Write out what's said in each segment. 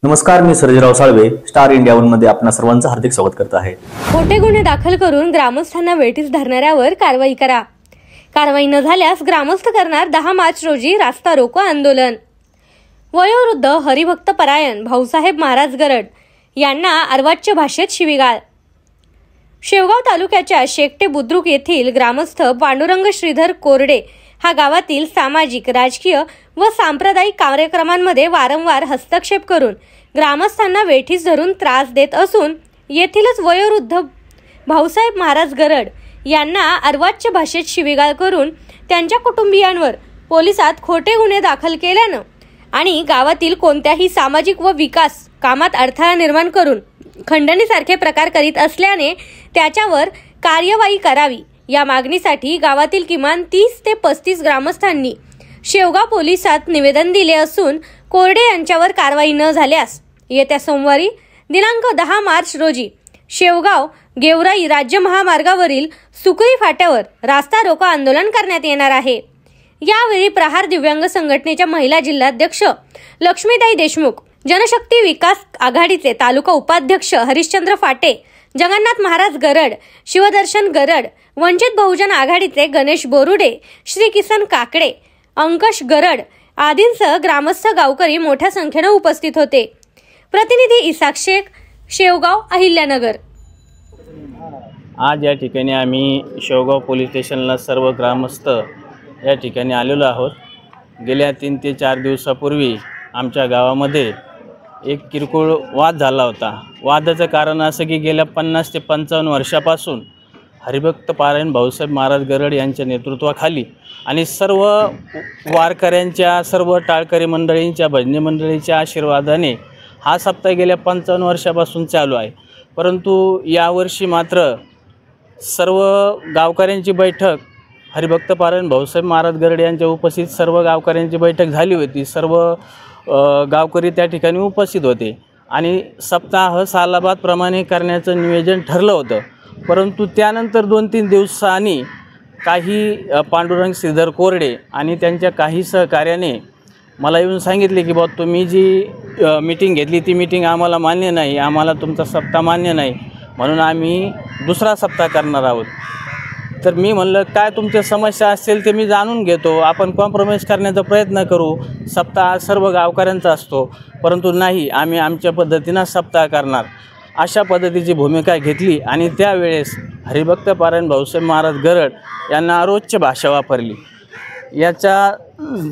नमस्कार, मी Sarjerao Salve star India one मध्ये आपणा सर्वांचं हार्दिक स्वागत करत आहे। खोटे गुन्हे दाखल करून ग्रामस्थांना वेठीस धरणाऱ्यावर कारवाई करा। कारवाई न झाल्यास ग्रामस्थ करणार 10 मार्च रोजी रास्ता रोको आंदोलन। वयोवृद्ध हरिभक्त परायण भाऊसाहेब महाराज गरड यांना अर्वाच्य भाषेत शिवीगाळ। शेवगाव तालुक्याच्या शेकटे बुद्रुक येथील ग्रामस्थ पांडुरंग श्रीधर कोरडे हा गावातील सामाजिक, राजकीय व सांप्रदायिक कार्यक्रमांमध्ये वारंवार हस्तक्षेप करून ग्रामस्थांना वेठीस धरून त्रास देत असून येथीलच वयोवृद्ध भाऊसाहेब महाराज गरड यांना अर्वाच्य भाषेत शिवीगाळ करून त्यांच्या कुटुंबियांवर पोलिसात खोटे गुन्हे दाखल केल्यानं आणि गावातील कोणत्याही सामाजिक व विकास कामात अडथळा निर्माण करून खंडणीसारखे प्रकार करीत असल्याने त्याच्यावर कार्यवाही करावी या मागणीसाठी गावातील किमान 30 ते 35 ग्रामस्थांनी शेवगाव पोलिसात निवेदन दिले असून कोरडे यांच्यावर कारवाई न झाल्यास येत्या सोमवारी दिनांक 10 मार्च रोजी शेवगाव गेवराई राज्य महामार्गावरील सुकळी फाट्यावर रास्ता रोको आंदोलन करण्यात येणार आहे। यावेळी प्रहार दिव्यांग संघटनेच्या महिला जिल्हाध्यक्ष लक्ष्मीताई देशमुख, जनशक्ती विकास आघाडीचे तालुका उपाध्यक्ष हरिश्चंद्र फाटे, जगन्नाथ महाराज गरड, शिवदर्शन गरड, वंचित बहुजन आघाडीचे गणेश बोरुडे, श्री किसन काकडे, अंकश गरड आदींसह ग्रामस्थ गावकरी मोठ्या संख्येने उपस्थित होते। प्रतिनिधी इसाक शेख, शेवगाव, अहिल्यानगर। आज या ठिकाणी आम्ही शेवगाव पोलीस स्टेशनला सर्व ग्रामस्थ या ठिकाणी आलेलो आहोत। गेल्या 3 ते 4 दिवसापूर्वी आमच्या गावामध्ये एक किरकोळ वाद झाला होता। वादाचं कारण असं की गेल्या 50 ते 55 वर्षापासून हरिभक्त परायण भाऊसाहेब महाराज गरड यांच्या नेतृत्वाखाली आणि सर्व वारकऱ्यांच्या, सर्व टाळकरी मंडळींच्या, भजनी मंडळीच्या आशीर्वादाने हा सप्ताह गेल्या 55 वर्षापासून चालू आहे। परंतु यावर्षी मात्र सर्व गावकऱ्यांची बैठक, हरिभक्त परायण भाऊसाहेब महाराज गरड यांच्या उपस्थित सर्व गावकऱ्यांची बैठक झाली होती। सर्व गावकरी त्या ठिकाणी उपस्थित होते आणि सप्ताह सालाबादप्रमाणे करण्याचं नियोजन ठरलं होतं। परंतु त्यानंतर 2-3 दिवसांनी काही पांडुरंग श्रीधर कोरडे आणि त्यांच्या काही सहकार्याने मला येऊन सांगितले की बाबा तुम्ही जी मीटिंग घेतली ती मीटिंग आम्हाला मान्य नाही, आम्हाला तुमचा सप्ताह मान्य नाही, म्हणून आम्ही दुसरा सप्ताह करणार आहोत। तर मी म्हणलं काय तुमच्या समस्या असतील ते मी जाणून घेतो, आपण कॉम्प्रोमाइज करण्याचा प्रयत्न करू, सप्ताह सर्व गावकऱ्यांचा असतो, परंतु नाही, आम्ही आमच्या पद्धतीनं सप्ताह करणार, अशा पद्धतीची भूमिका घेतली। आणि त्यावेळेस हरिभक्त परायण भाऊसाहेब महाराज गरड यांना अरोच्य भाषा वापरली। याचा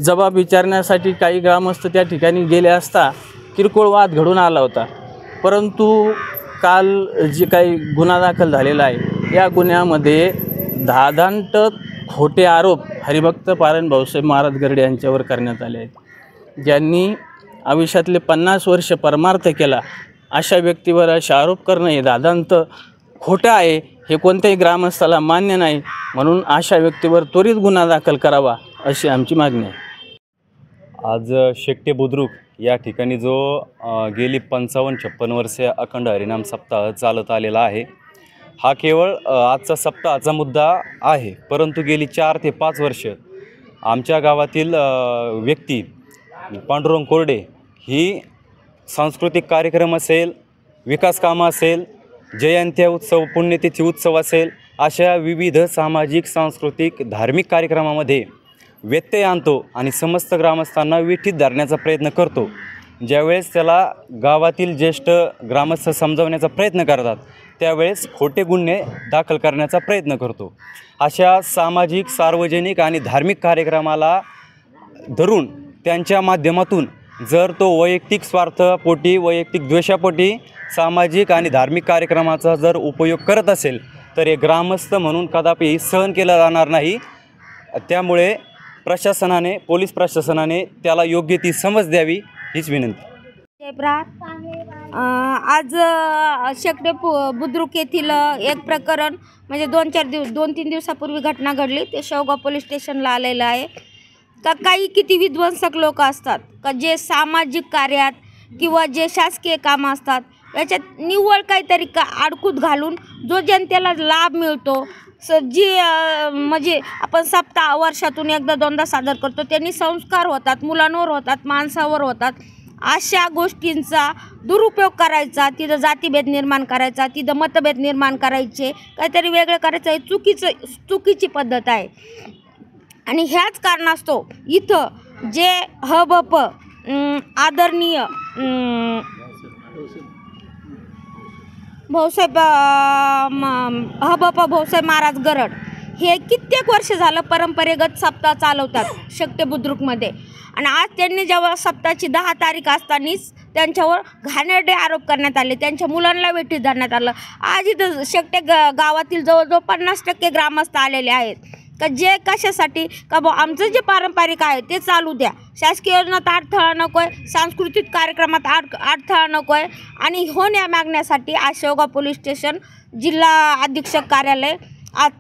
जबाब विचारण्यासाठी काही ग्रामस्थ त्या ठिकाणी गेले असता किरकोळ वाद घडून आला होता। परंतु काल जे काही गुन्हा दाखल झालेला आहे या गुन्ह्यामध्ये धादांत खोटे आरोप हरिभक्त परायण भाऊसाहेब महाराज गरड यांच्यावर करण्यात आले आहेत। ज्यांनी आयुष्यातले 50 वर्ष परमार्थ केला अशा व्यक्तीवर असे आरोप करणं हे दादांत खोटं आहे, हे कोणत्याही ग्रामस्थाला मान्य नाही, म्हणून अशा व्यक्तीवर त्वरित गुन्हा दाखल करावा अशी आमची मागणी आहे। आज शेकटे बुद्रुक या ठिकाणी जो गेली 55-56 वर्षे अखंड हरिनाम सप्ताह चालत आलेला आहे, हा केवळ आजचा सप्ताहाचा मुद्दा आहे, परंतु गेली 4 ते 5 वर्ष आमच्या गावातील व्यक्ती पांडुरंग कोरडे ही सांस्कृतिक कार्यक्रम असेल, विकास कामं असेल, जयंत्या उत्सव, पुण्यतिथी उत्सव असेल, अशा विविध सामाजिक, सांस्कृतिक, धार्मिक कार्यक्रमामध्ये व्यत्यय आणतो आणि समस्त ग्रामस्थांना वेठीत धरण्याचा प्रयत्न करतो। ज्यावेळेस त्याला गावातील ज्येष्ठ ग्रामस्थ समजावण्याचा प्रयत्न करतात त्यावेळेस खोटे गुन्हे दाखल करण्याचा प्रयत्न करतो। अशा सामाजिक, सार्वजनिक आणि धार्मिक कार्यक्रमाला धरून त्यांच्या माध्यमातून जर तो वैयक्तिक स्वार्थपोटी, वैयक्तिक द्वेषापोटी सामाजिक आणि धार्मिक कार्यक्रमाचा जर उपयोग करत असेल तर हे ग्रामस्थ म्हणून कदापि सहन केलं जाणार नाही। त्यामुळे प्रशासनाने, पोलीस प्रशासनाने त्याला योग्य ती समज द्यावी हीच विनंती। आज शेकडे बुद्रुक येथील एक प्रकरण म्हणजे 2-3 दिवसापूर्वी घटना घडली, ते शेवगाव पोलीस स्टेशनला आलेलं आहे। का काही किती विध्वंसक लोक असतात का जे सामाजिक कार्यात किंवा जे शासकीय कामं असतात याच्यात निव्वळ काहीतरी अडकूत घालून जो जनतेला लाभ मिळतो, जी म्हणजे आपण सप्ताह वर्षातून एकदा दोनदा सादर करतो, त्यांनी संस्कार होतात, मुलांवर होतात, माणसावर होतात, अशा गोष्टींचा दुरुपयोग करायचा, तिथं जातीभेद निर्माण करायचा, तिथं मतभेद निर्माण करायचे, काहीतरी वेगळं करायचं, हे चुकीची पद्धत आहे. आणि ह्याच कारणास्तव इथं जे हबप आदरणीय भाऊसाहेब भाऊसाहेब महाराज गरड हे कित्येक वर्ष झालं परंपरेगत सप्ताह चालवतात शकटे बुद्रुकमध्ये. आणि आज त्यांनी जेव्हा सप्ताहाची 10 तारीख असतानाच त्यांच्यावर घाणेरडे आरोप करण्यात आले, त्यांच्या मुलांना वेठीस धरण्यात आलं. आज इथं शकटे गावातील जवळजवळ 50% ग्रामस्थ आलेले आहेत का जे कशासाठी का बा आमचं जे पारंपरिक आहे ते चालू द्या, शासकीय योजनात अडथळा नको आहे, सांस्कृतिक कार्यक्रमात अडथळा नको आहे. आणि होण्या मागण्यासाठी आज शेवगाव पोलीस स्टेशन, जिल्हा अधीक्षक कार्यालय,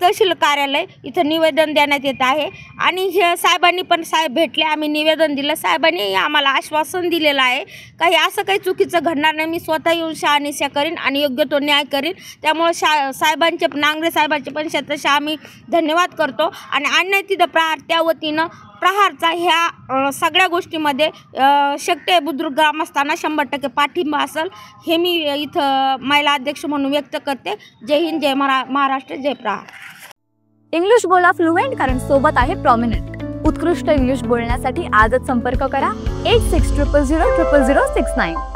तहसील कार्यालय इथं निवेदन देण्यात येत आहे. आणि हे साहेबांनी पण भेटले, आम्ही निवेदन दिलं, साहेबांनी आम्हाला आश्वासन दिलेलं आहे का हे असं काही चुकीचं घडणार नाही, मी स्वतः येऊन शहानिशा करीन आणि योग्य तो न्याय करीन. त्यामुळं साहेबांचे, नांगरे साहेबांचे पण शतशः आम्ही धन्यवाद करतो. आणि अन्याय तिथं प्रहार त्या वतीनं प्रहारचा ह्या सगळ्या गोष्टीमध्ये शकटे बुद्रुक ग्रामस्थांना 100% पाठिंबा असेल हे मी इथं महिला अध्यक्ष म्हणून व्यक्त करते. जय हिंद, जय महाराष्ट्र, जय प्रहार. इंग्लिश बोला फ्लुएंट, कारण सोबत आहे प्रॉमिनंट. उत्कृष्ट इंग्लिश बोलण्यासाठी आजच संपर्क करा 8600000069.